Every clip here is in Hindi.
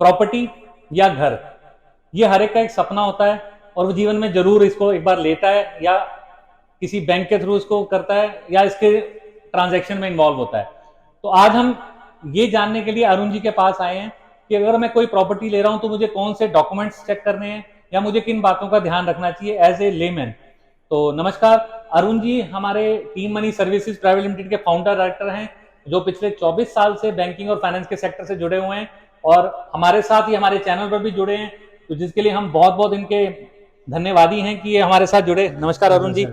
प्रॉपर्टी या घर, ये हर एक का एक सपना होता है और वो जीवन में जरूर इसको एक बार लेता है या किसी बैंक के थ्रू इसको करता है या इसके ट्रांजैक्शन में इन्वॉल्व होता है। तो आज हम ये जानने के लिए अरुण जी के पास आए हैं कि अगर मैं कोई प्रॉपर्टी ले रहा हूं तो मुझे कौन से डॉक्यूमेंट्स चेक करने हैं या मुझे किन बातों का ध्यान रखना चाहिए एज ए लेमैन। तो नमस्कार अरुण जी, हमारे team money services private limited के फाउंडर डायरेक्टर हैं जो पिछले 24 साल से बैंकिंग और फाइनेंस के सेक्टर से जुड़े हुए हैं और हमारे साथ ही हमारे चैनल पर भी जुड़े हैं, तो जिसके लिए हम बहुत बहुत इनके धन्यवादी हैं कि ये हमारे साथ जुड़े। नमस्कार अरुण जी।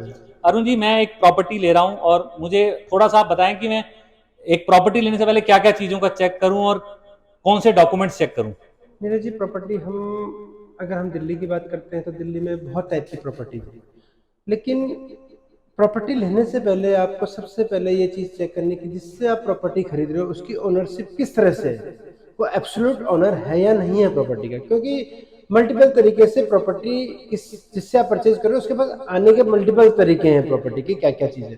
अरुण जी, मैं एक प्रॉपर्टी ले रहा हूं और मुझे थोड़ा सा आप बताएं कि मैं एक प्रॉपर्टी लेने से पहले क्या क्या चीजों का चेक करूं और कौन से डॉक्यूमेंट्स चेक करूं। नीरज जी, प्रॉपर्टी अगर हम दिल्ली की बात करते हैं तो दिल्ली में बहुत टाइप की प्रॉपर्टी है। लेकिन प्रॉपर्टी लेने से पहले आपको सबसे पहले ये चीज़ चेक करनी कि जिससे आप प्रॉपर्टी खरीद रहे हो उसकी ओनरशिप किस तरह से है, वो एब्सोल्यूट ओनर है या नहीं है प्रॉपर्टी का। क्योंकि मल्टीपल तरीके से प्रॉपर्टी जिससे आप परचेज कर रहे हो उसके पास आने के मल्टीपल तरीके हैं प्रॉपर्टी की, क्या क्या चीज़ें।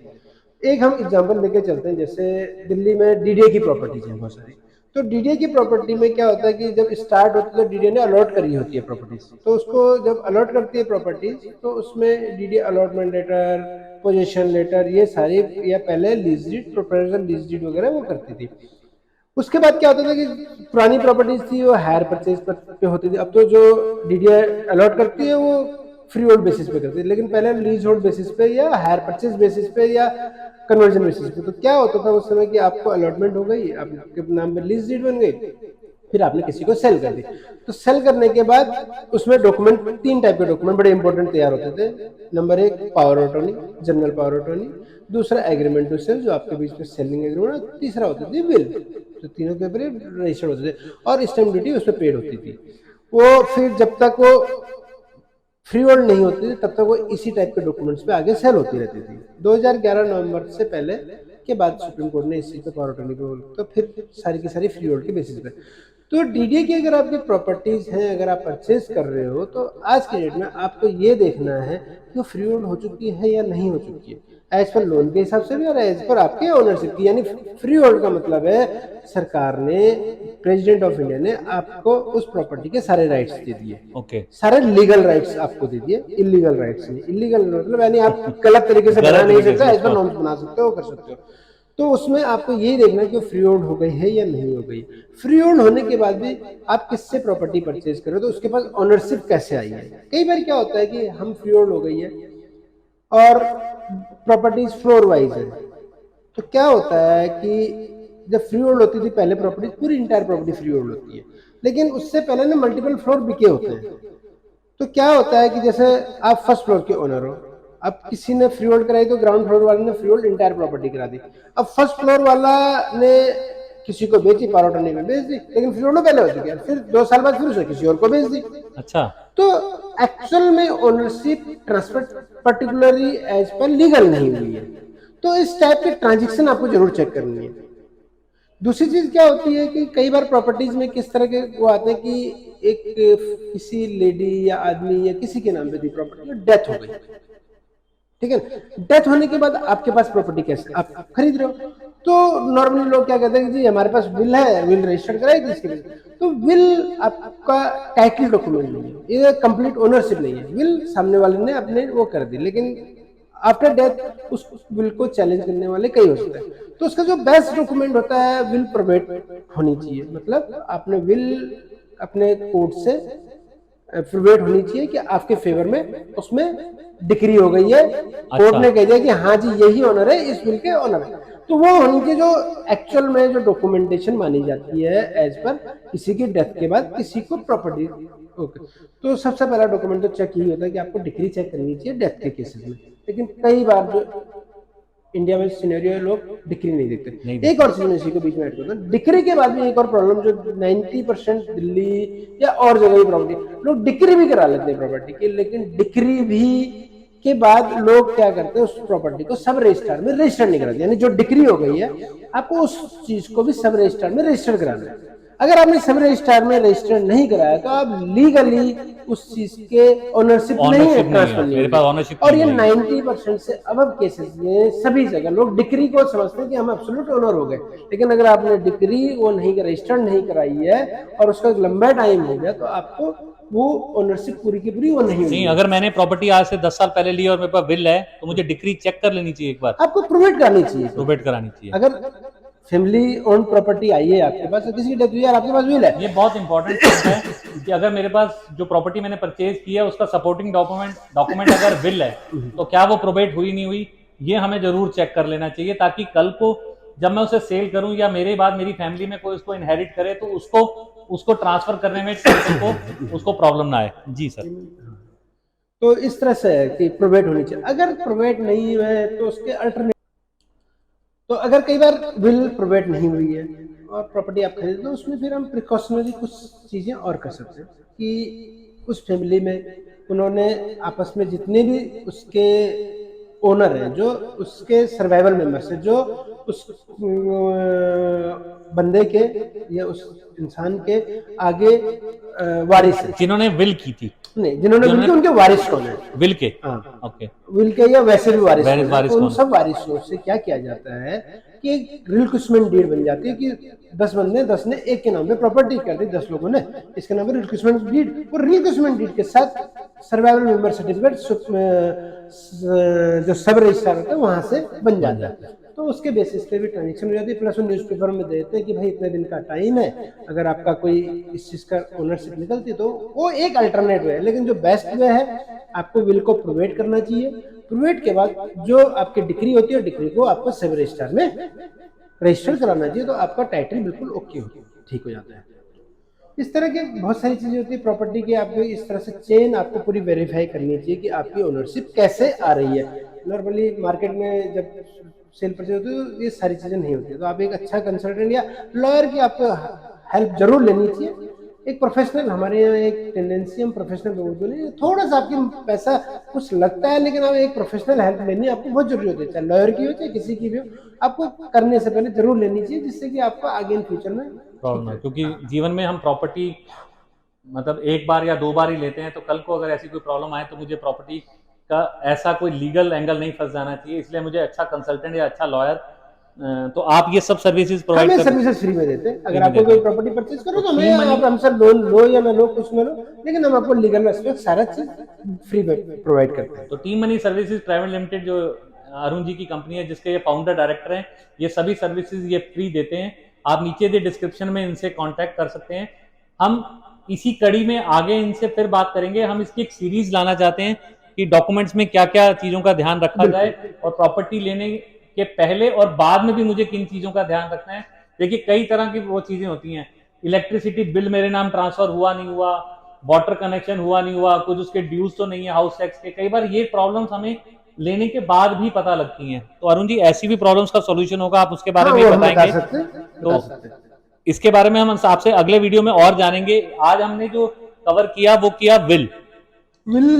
एक हम एग्जांपल लेके चलते हैं, जैसे दिल्ली में डीडीए की प्रॉपर्टीज हैं बहुत सारी। तो डीडीए की प्रॉपर्टी में क्या होता है कि जब स्टार्ट होती है तो डीडीए ने अलॉट करी होती है प्रॉपर्टीज, तो उसको जब अलॉट करती है प्रॉपर्टीज तो उसमें DDA allotment letter, position letter, ये सारी, या पहले lease deed, proposal lease deed वगैरह वो करती थी। उसके बाद क्या होता था कि पुरानी प्रॉपर्टीज थी वो हायर परचेज पे होती थी। अब तो जो डीडीए अलॉट करती है वो फ्री होल्ड बेसिस पे करती है, लेकिन पहले लीज होल्ड बेसिस पे या हायर परचेज बेसिस पे या कन्वर्जन बेसिस पे। तो क्या होता था उस समय कि आपको अलॉटमेंट हो गई, आपके नाम पे लीज डीड बन गई, फिर आपने किसी को सेल कर दी। तो सेल करने के बाद उसमें डॉक्यूमेंट, तीन टाइप के डॉक्यूमेंट बड़े इंपॉर्टेंट तैयार होते थे। नंबर एक power of attorney, general power of attorney. दूसरा एग्रीमेंट टू सेल, जो आपके बीच में सेलिंग एग्रीमेंट। तीसरा होती थी विल। तो तीनों पेपर रजिस्टर्ड होते थे और स्टैम्प ड्यूटी उसमें पेड होती थी। वो फिर जब तक वो फ्री होल्ड नहीं होती थी तब तक वो इसी टाइप के डॉक्यूमेंट्स पे आगे सेल होती रहती थी। 2011 नवंबर से पहले के बाद सुप्रीम कोर्ट ने इस चीज पे पावर ऑफ अटॉर्नी को, तो फिर सारी की सारी फ्री होल्ड के बेसिस पे। तो डीडीए की अगर आपकी प्रॉपर्टीज हैं, अगर आप परचेज कर रहे हो, तो आज के डेट में आपको ये देखना है कि वो फ्री होल्ड हो चुकी है या नहीं हो चुकी है, एज पर लोन के हिसाब से भी और एज पर आपके ओनरशिप की। यानी फ्री होल्ड का मतलब है सरकार ने, प्रेसिडेंट ऑफ इंडिया ने आपको उस प्रॉपर्टी के सारे राइट्स दे दिए। ओके। सारे लीगल राइट्स आपको दे दिए, इलीगल राइट्स नहीं। इलीगल मतलब यानी आप गलत तरीके से बना नहीं सकते, एज पर नॉर्म्स बना सकते हो, कर सकते हो। तो उसमें आपको यही देखना है कि फ्री होल्ड हो गई है या नहीं हो गई। फ्री होल्ड होने के बाद भी आप किससे प्रॉपर्टी परचेज करो तो उसके पास ओनरशिप कैसे आई है। कई बार क्या होता है कि हम फ्री होल्ड हो गई है और प्रॉपर्टीज फ्लोर वाइज है। तो क्या होता है कि जब फ्री होल्ड होती थी पहले प्रॉपर्टी, पूरी इंटायर प्रॉपर्टी फ्री होल्ड होती है, लेकिन उससे पहले ना मल्टीपल फ्लोर बिके होते हैं। तो क्या होता है कि जैसे आप फर्स्ट फ्लोर के ओनर हो, अब किसी ने फ्री होल्ड कराई तो ग्राउंड फ्लोर वाले ने फ्री होल्ड इंटायर प्रॉपर्टी करा दी। अब फर्स्ट फ्लोर वाला ने किसी को बेची, पावर ऑफ अटॉर्नी में बेच दी, लेकिन फ्री होल्ड पहले हो चुकी है। फिर 2 साल बाद फिर उसे किसी और को बेच दी। अच्छा। तो एक्चुअल में ओनरशिप ट्रांसफर पर्टिकुलरली एज पर लीगल नहीं हुई है। तो इस टाइप के ट्रांजेक्शन आपको जरूर चेक करनी है। दूसरी चीज क्या होती है कि कई बार प्रॉपर्टीज में किस तरह के वो आते हैं कि एक किसी लेडी या आदमी या किसी के नाम पे थी प्रॉपर्टी, डेथ हो गई, ठीक है। डेथ होने के बाद आपके पास प्रॉपर्टी कैसे आप खरीद रहे हो, तो नॉर्मली लोग क्या कहते हैं कि जी हमारे पास विल है, विल रजिस्टर कराई थी इसके लिए। तो विल आपका टाइटल डॉक्यूमेंट नहीं है, ये कंप्लीट ओनरशिप नहीं है। विल सामने वाले ने अपने वो कर दी, लेकिन आफ्टर डेथ उस विल को चैलेंज करने वाले कई हो सकते हैं। तो उसका जो बेस्ट डॉक्यूमेंट होता है विल प्रोबेट होनी चाहिए। मतलब आपने विल अपने कोर्ट से प्रोबेट होनी चाहिए कि आपके फेवर में उसमें डिक्री हो गई है, कोर्ट ने कह दिया कि हाँ जी यही ऑनर है, इस विल के ऑनर है। तो वो होनी चाहिए जो एक्चुअल में जो डॉक्यूमेंटेशन मानी जाती है एज पर किसी की डेथ के बाद किसी को प्रॉपर्टी। ओके, तो सबसे पहला डॉक्यूमेंट तो चेक यही होता है कि आपको डिक्री चेक करनी चाहिए डेथ के केसेस में। लेकिन कई बार जो इंडिया में सिनेरियो लोग डिक्री नहीं देखते। एक और चीज मैं इसी को बीच में ऐड करता हूँ, डिक्री के बाद भी एक और प्रॉब्लम जो 90% दिल्ली या और जगह की प्रॉपर्टी, लोग डिक्री भी करा लेते हैं प्रॉपर्टी की, लेकिन डिक्री भी के बाद लोग क्या करते हैं उस प्रॉपर्टी को सब रजिस्टर में रजिस्टर नहीं कराते। यानी जो डिक्री हो गई है आपको उस चीज को भी सब रजिस्टर में रजिस्टर कराना है। अगर आपने सब रजिस्ट्रार में रजिस्टर नहीं कराया तो आप लीगली उस चीज के ओनरशिप नहीं है, ट्रांसफर नहीं मेरे पास ओनरशिप और ये 90% से अब केसेस में सभी जगह लोग डिक्री को समझते हैं कि हम एब्सोल्यूट ओनर हो गए, लेकिन अगर आपने डिक्री वो नहीं रजिस्टर्ड नहीं कराई है और उसका लंबा टाइम हो गया तो आपको वो ओनरशिप पूरी की पूरी वो नहीं। अगर मैंने प्रॉपर्टी आज से 10 साल पहले ली और मेरे पास बिल है तो मुझे डिक्री चेक कर लेनी चाहिए, एक बार आपको प्रोवाइड करनी चाहिए, प्रोवाइड करानी चाहिए। अगर फैमिली ओन प्रॉपर्टी आई है आपके पास, किसी की डेथ हुई है आपके पास विल है, ये बहुत इंपॉर्टेंट चीज है कि अगर मेरे पास जो प्रॉपर्टी मैंने परचेज की है उसका सपोर्टिंग डॉक्यूमेंट अगर विल है तो क्या वो प्रोबेट हुई नहीं हुई, ये हमें जरूर चेक कर लेना चाहिए, ताकि कल को जब मैं उसे सेल करूं या मेरे बाद मेरी फैमिली में कोई उसको इनहेरिट करे तो उसको ट्रांसफर करने में उसको प्रॉब्लम ना आए। जी सर। तो इस तरह से है कि प्रोवेट होनी चाहिए। अगर प्रोवेट नहीं है तो उसके अल्टरनेट, तो अगर कई बार विल प्रोवेट नहीं हुई है और प्रॉपर्टी आप खरीदते तो उसमें फिर हम प्रिकॉशनरी कुछ चीज़ें और कर सकते हैं कि उस फैमिली में उन्होंने आपस में जितने भी उसके ओनर हैं, जो उसके सर्वाइवल मेंबर्स हैं, जो उस बंदे के या उस इंसान के आगे वारिस है, जिन्होंने विल की थी, नहीं जिन्होंने विल की उनके वारिस कौन है, विल के, हाँ ओके, विल के या वैसे भी वारिस उन कौन? सब वारिसों से क्या किया जाता है कि एक रिलिक्विशमेंट डीड बन जाती है कि 10 बंदे 10 ने एक के नाम पे प्रॉपर्टी कर दी, 10 लोगों ने इसके नाम पे रिलिक्विशमेंट डीड, और रिलिक्विशमेंट डीड के साथ सर्वाइवल मेंबर सर्टिफिकेट जो सब रजिस्ट्रार होता है वहां से बन जाता है, तो उसके बेसिस पे भी ट्रांजेक्शन हो जाती है। प्लस वो न्यूज़पेपर में देते हैं कि भाई इतने दिन का टाइम है, अगर आपका कोई इस चीज का ओनरशिप निकलती तो वो एक अल्टरनेट वे है, लेकिन जो बेस्ट वे है आपको विल को प्रोवाइड करना चाहिए। प्रोवाइड के बाद जो आपकी डिक्री होती है डिक्री को आपको सब रजिस्टर में रजिस्टर कराना चाहिए, तो आपका टाइटल बिल्कुल ओके हो ठीक हो जाता है। इस तरह की बहुत सारी चीजें होती है प्रॉपर्टी की, आपको इस तरह से चेन आपको पूरी वेरीफाई करनी चाहिए कि आपकी ओनरशिप कैसे आ रही है। नॉर्मली मार्केट में जब सेल परचेज होती है तो ये सारी चीजें नहीं होती है, तो आप एक अच्छा कंसल्टेंट या लॉयर की आपको हेल्प जरूर लेनी चाहिए। एक प्रोफेशनल, हमारे यहाँ एक टेंडेंसी हम प्रोफेशनल लोगों को नहीं, थोड़ा सा आपकी पैसा कुछ लगता है लेकिन आप एक प्रोफेशनल हेल्प लेनी आपको बहुत जरूरी होती है, चाहे लॉयर की हो चाहे किसी की भी हो, आपको करने से पहले जरूर लेनी चाहिए, जिससे कि आपको आगे इन फ्यूचर में प्रॉब्लम है। क्योंकि जीवन में हम प्रॉपर्टी मतलब एक बार या दो बार ही लेते हैं, तो कल को अगर ऐसी कोई प्रॉब्लम आए तो मुझे प्रॉपर्टी का ऐसा कोई लीगल एंगल नहीं फंस जाना चाहिए, इसलिए मुझे अच्छा कंसल्टेंट या अच्छा लॉयर, तो आप ये सब सर्विसेज प्रोवाइड हमें सर्विसेज फ्री में देते हैं। अगर आपको कोई प्रॉपर्टी परचेज करो तो हमें आप हमसे लोन लो या ना लो कुछ ना लो, लेकिन हम आपको लीगल एस्पेक्ट सारा चीज फ्री में प्रोवाइड करते हैं। तो team money services private limited जो अरुण जी की कंपनी है, जिसके ये फाउंडर डायरेक्टर हैं, ये सभी सर्विसेज ये फ्री देते हैं। आप नीचे दे डिस्क्रिप्शन में इनसे कांटेक्ट कर सकते हैं। हम इसी कड़ी में आगे इनसे फिर बात करेंगे। हम इसकी एक सीरीज लाना चाहते हैं कि डॉक्यूमेंट्स में क्या क्या चीजों का ध्यान रखा जाए और प्रॉपर्टी लेने के पहले और बाद में भी मुझे किन चीजों का ध्यान रखना है। देखिए कई तरह की वो चीजें होती हैं, इलेक्ट्रिसिटी बिल मेरे नाम ट्रांसफर हुआ नहीं हुआ, वाटर कनेक्शन हुआ नहीं हुआ, कुछ उसके ड्यूज तो नहीं है हाउस टैक्स के, कई बार ये प्रॉब्लम्स हमें लेने के बाद भी पता लगती हैं। तो अरुण जी ऐसी भी प्रॉब्लम्स का सॉल्यूशन होगा, आप उसके बारे में बताएंगे? तो इसके बारे में हम आपसे अगले वीडियो में और जानेंगे। आज हमने जो कवर किया वो किया विल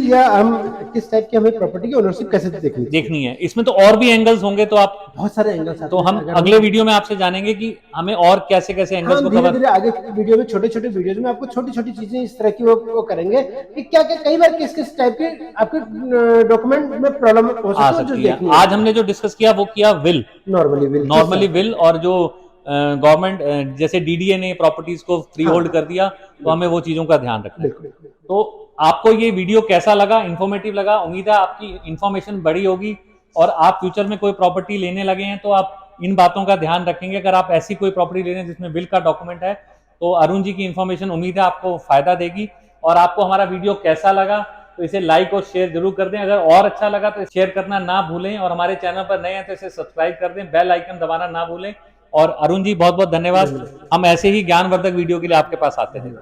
या हम किस टाइप की हमें प्रॉपर्टी की ओनरशिप कैसे देखनी है। इसमें तो और भी एंगल्स होंगे, तो आप बहुत सारे एंगल्स, तो हम अगले वीडियो में आपसे जानेंगे कि हमें और कैसे कैसे एंगल्स को कवर। धीरे आगे वीडियो में छोटे छोटे वीडियोज में आपको छोटी छोटी चीजें इस तरह की वो करेंगे कि क्या क्या कई बार किस किस टाइप के आपके डॉक्यूमेंट में प्रॉब्लम हो सकती है। आज हमने जो डिस्कस किया वो किया विल, नॉर्मली विल, और जो गवर्नमेंट जैसे डीडीए ने प्रॉपर्टीज को फ्री होल्ड कर दिया, तो हमें वो चीजों का ध्यान रखना है। तो आपको ये वीडियो कैसा लगा, इंफॉर्मेटिव लगा? उम्मीद है आपकी इंफॉर्मेशन बड़ी होगी और आप फ्यूचर में कोई प्रॉपर्टी लेने लगे हैं तो आप इन बातों का ध्यान रखेंगे। अगर आप ऐसी कोई प्रॉपर्टी ले रहे हैं जिसमें विल का डॉक्यूमेंट है, तो अरुण जी की इंफॉर्मेशन उम्मीद है आपको फायदा देगी। और आपको हमारा वीडियो कैसा लगा तो इसे लाइक और शेयर जरूर कर दें। अगर और अच्छा लगा तो शेयर करना ना भूलें, और हमारे चैनल पर नए हैं तो इसे सब्सक्राइब कर दें, बेल आइकन दबाना ना भूलें। और अरुण जी बहुत बहुत धन्यवाद। हम ऐसे ही ज्ञानवर्धक वीडियो के लिए आपके पास आते हैं।